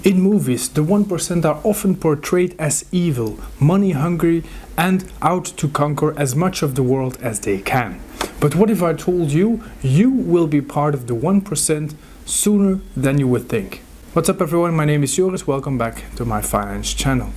In movies, the 1% are often portrayed as evil, money-hungry, and out to conquer as much of the world as they can. But what if I told you, you will be part of the 1% sooner than you would think? What's up everyone, my name is Joris, welcome back to my finance channel.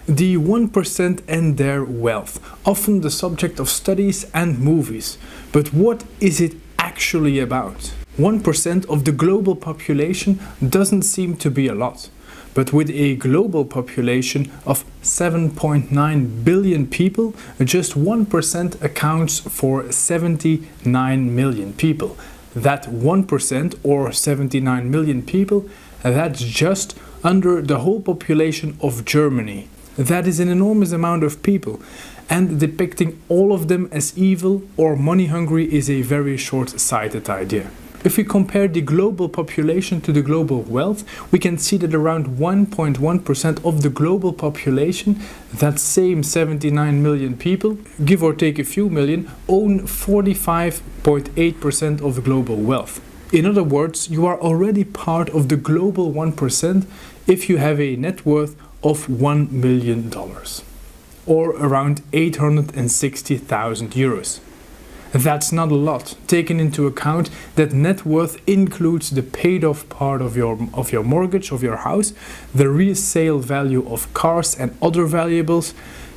The 1% and their wealth, often the subject of studies and movies. But what is it actually about? 1% of the global population doesn't seem to be a lot. But with a global population of 7.9 billion people, just 1% accounts for 79 million people. That 1% or 79 million people, that's just under the whole population of Germany. That is an enormous amount of people, and depicting all of them as evil or money hungry is a very short-sighted idea. If we compare the global population to the global wealth, we can see that around 1.1% of the global population, that same 79 million people, give or take a few million, own 45.8% of the global wealth. In other words, you are already part of the global 1% if you have a net worth of $1 million, or around 860,000 euros. That's not a lot, taking into account that net worth includes the paid off part of your mortgage, of your house, the resale value of cars and other valuables,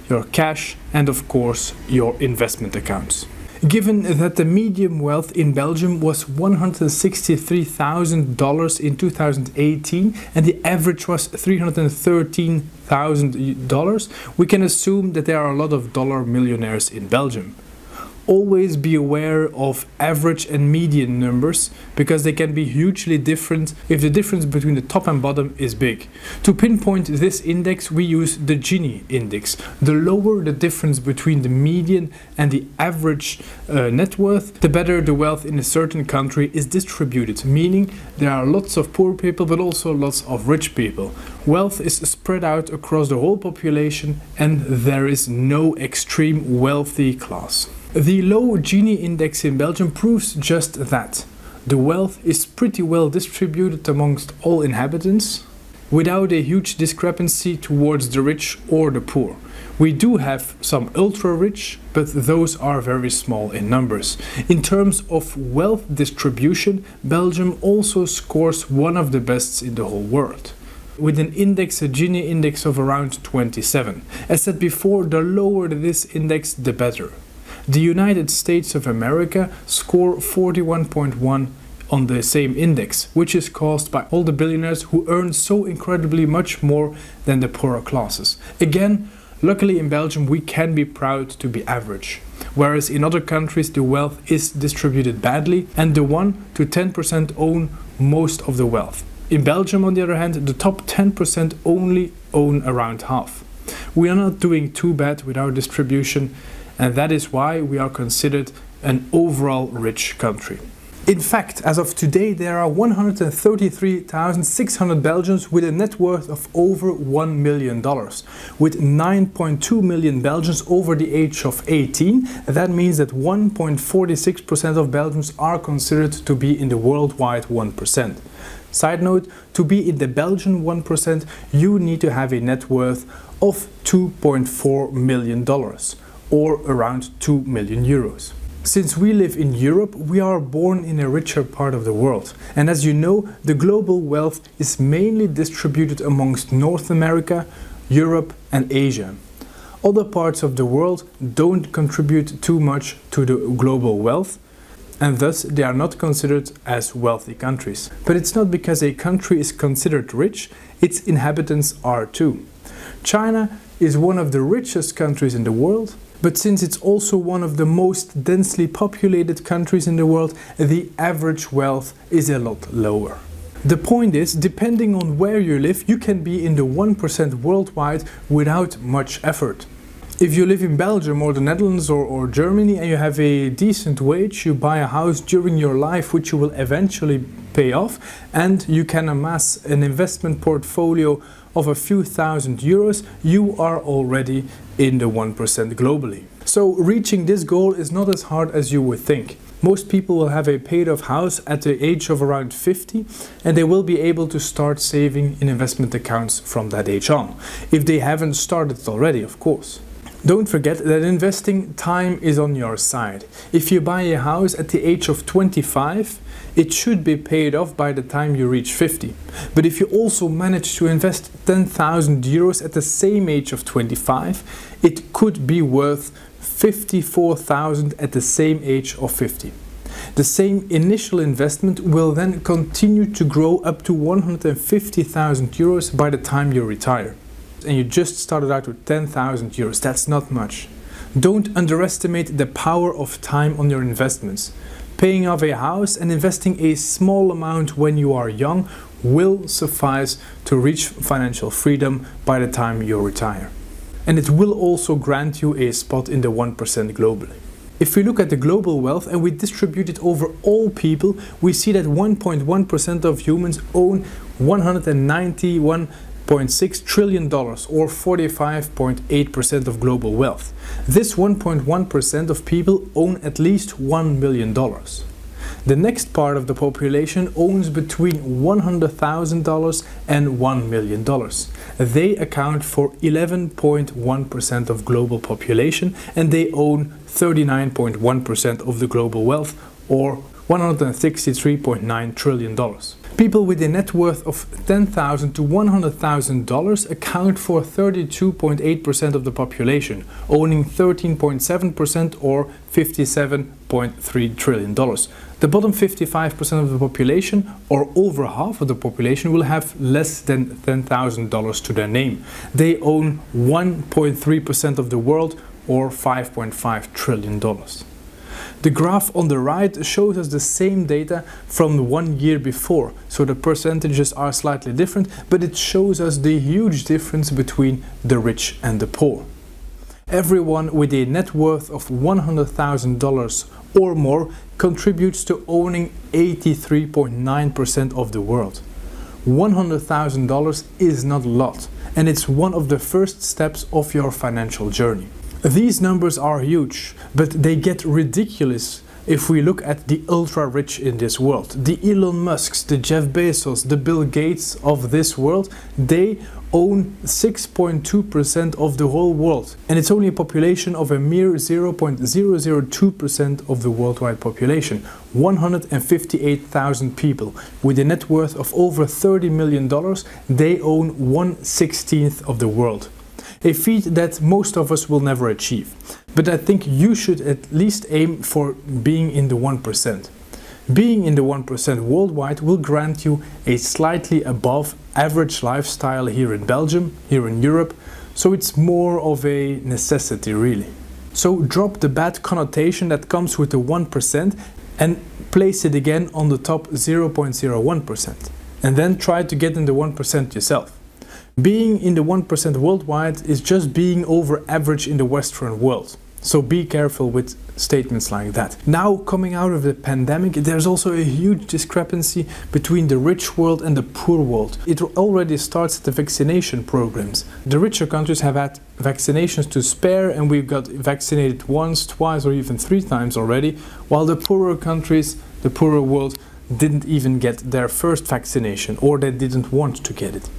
your cash, and of course your investment accounts. Given that the median wealth in Belgium was $163,000 in 2018 and the average was $313,000, we can assume that there are a lot of dollar millionaires in Belgium. Always be aware of average and median numbers because they can be hugely different if the difference between the top and bottom is big. To pinpoint this index, we use the Gini index. The lower the difference between the median and the average net worth, the better the wealth in a certain country is distributed, meaning there are lots of poor people but also lots of rich people. Wealth is spread out across the whole population and there is no extreme wealthy class. The low Gini index in Belgium proves just that. The wealth is pretty well distributed amongst all inhabitants, without a huge discrepancy towards the rich or the poor. We do have some ultra-rich, but those are very small in numbers. In terms of wealth distribution, Belgium also scores one of the best in the whole world, with an index, a Gini index of around 27. As said before, the lower this index, the better. The United States of America score 41.1 on the same index, which is caused by all the billionaires who earn so incredibly much more than the poorer classes. Again, luckily in Belgium we can be proud to be average, whereas in other countries the wealth is distributed badly and the 1 to 10% own most of the wealth. In Belgium, on the other hand, the top 10% only own around half. We are not doing too bad with our distribution, and that is why we are considered an overall rich country. In fact, as of today, there are 133,600 Belgians with a net worth of over $1 million, with 9.2 million Belgians over the age of 18. That means that 1.46% of Belgians are considered to be in the worldwide 1%. Side note, to be in the Belgian 1%, you need to have a net worth of $2.4 million. Or around 2 million euros. Since we live in Europe, we are born in a richer part of the world. And as you know, the global wealth is mainly distributed amongst North America, Europe and Asia. Other parts of the world don't contribute too much to the global wealth, and thus they are not considered as wealthy countries. But it's not because a country is considered rich, its inhabitants are too. China is one of the richest countries in the world, but since it's also one of the most densely populated countries in the world, the average wealth is a lot lower. The point is, depending on where you live, you can be in the 1% worldwide without much effort. If you live in Belgium or the Netherlands or Germany and you have a decent wage, you buy a house during your life which you will eventually pay off, and you can amass an investment portfolio of a few thousand euros, you are already in the 1% globally. So reaching this goal is not as hard as you would think. Most people will have a paid off house at the age of around 50, and they will be able to start saving in investment accounts from that age on, if they haven't started already, of course. Don't forget that investing time is on your side. If you buy a house at the age of 25, it should be paid off by the time you reach 50. But if you also manage to invest 10,000 euros at the same age of 25, it could be worth 54,000 at the same age of 50. The same initial investment will then continue to grow up to 150,000 euros by the time you retire. And you just started out with 10,000 euros. That's not much. Don't underestimate the power of time on your investments. Paying off a house and investing a small amount when you are young will suffice to reach financial freedom by the time you retire. And it will also grant you a spot in the 1% globally. If we look at the global wealth and we distribute it over all people, we see that 1.1% of humans own $191.6 trillion, or 45.8% of global wealth. This 1.1% of people own at least $1 million. The next part of the population owns between $100,000 and $1 million. They account for 11.1% of global population, and they own 39.1% of the global wealth, or $163.9 trillion. People with a net worth of $10,000 to $100,000 account for 32.8% of the population, owning 13.7% or $57.3 trillion. The bottom 55% of the population, or over half of the population, will have less than $10,000 to their name. They own 1.3% of the world, or $5.5 trillion. The graph on the right shows us the same data from 1 year before, so the percentages are slightly different, but it shows us the huge difference between the rich and the poor. Everyone with a net worth of $100,000 or more contributes to owning 83.9% of the world. $100,000 is not a lot, and it's one of the first steps of your financial journey. These numbers are huge, but they get ridiculous if we look at the ultra-rich in this world. The Elon Musks, the Jeff Bezos, the Bill Gates of this world, they own 6.2% of the whole world. And it's only a population of a mere 0.002% of the worldwide population. 158,000 people with a net worth of over $30 million, they own 1/16 of the world. A feat that most of us will never achieve. But I think you should at least aim for being in the 1%. Being in the 1% worldwide will grant you a slightly above average lifestyle here in Belgium, here in Europe, so it's more of a necessity really. So drop the bad connotation that comes with the 1% and place it again on the top 0.01%. And then try to get in the 1% yourself. Being in the 1% worldwide is just being over average in the Western world. So be careful with statements like that. Now, coming out of the pandemic, there's also a huge discrepancy between the rich world and the poor world. It already starts at the vaccination programs. The richer countries have had vaccinations to spare, and we've got vaccinated once, twice, or even 3 times already, while the poorer countries, the poorer world, didn't even get their first vaccination, or they didn't want to get it.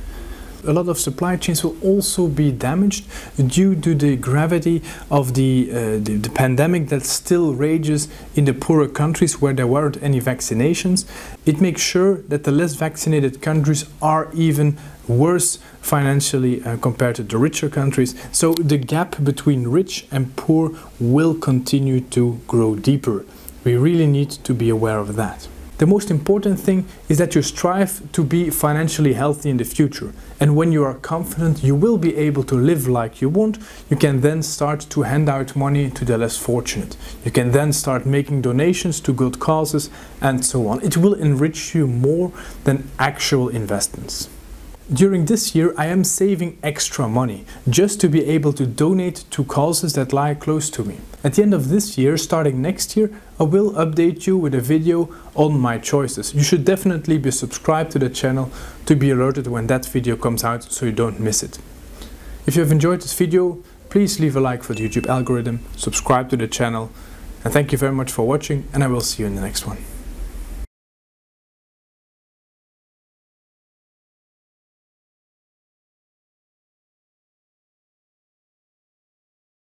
A lot of supply chains will also be damaged due to the gravity of the pandemic that still rages in the poorer countries where there weren't any vaccinations. It makes sure that the less vaccinated countries are even worse financially compared to the richer countries. So the gap between rich and poor will continue to grow deeper. We really need to be aware of that. The most important thing is that you strive to be financially healthy in the future. And when you are confident you will be able to live like you want, you can then start to hand out money to the less fortunate. You can then start making donations to good causes and so on. It will enrich you more than actual investments. During this year I am saving extra money just to be able to donate to causes that lie close to me. At the end of this year, starting next year, I will update you with a video on my choices. You should definitely be subscribed to the channel to be alerted when that video comes out so you don't miss it. If you have enjoyed this video, please leave a like for the YouTube algorithm, subscribe to the channel, And thank you very much for watching, and I will see you in the next one.